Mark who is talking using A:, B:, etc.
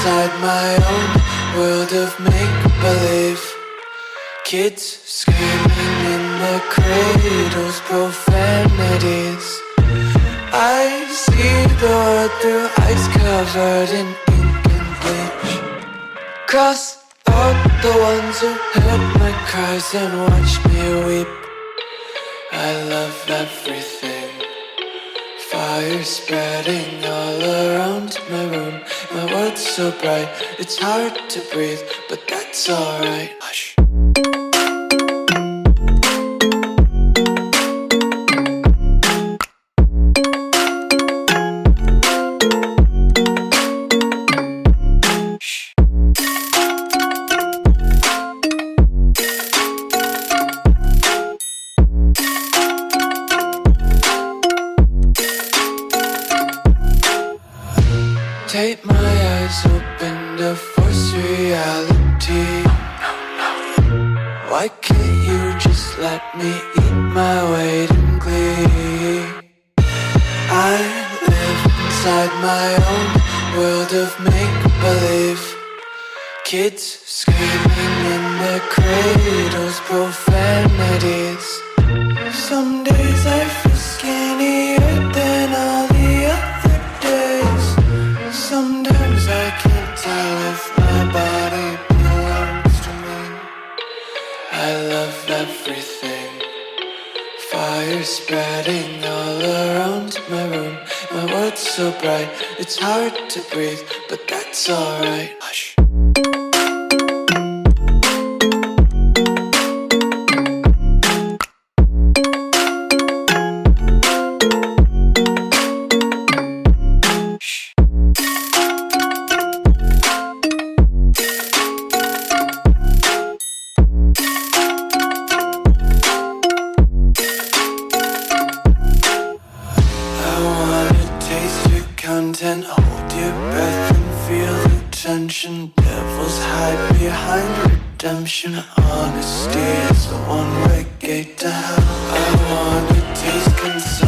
A: inside my own world of make-believe. Kids screaming in their cradles, profanities. I see the world through eyes covered in ink and bleach. Cross out the ones who heard my cries and watched me weep. I love everything. Fire spreading all around my room. My world's so bright, it's hard to breathe, but that's alright. Hush. Tape my eyes open to force reality. Why can't you just let me eat my weight in glee? I live inside my own world of make-believe. Kids screaming in their cradles, profanities. Some days I feel skinnier than all the other days. Sometimes I can't tell if my body belongs to me. I love everything. Fire spreading all around my room. My world's so bright, it's hard to breathe, but that's alright. Hush. Content, hold your breath and feel the tension. Devils hide behind redemption. Honesty is a one-way gate to hell. I wanna taste consumption.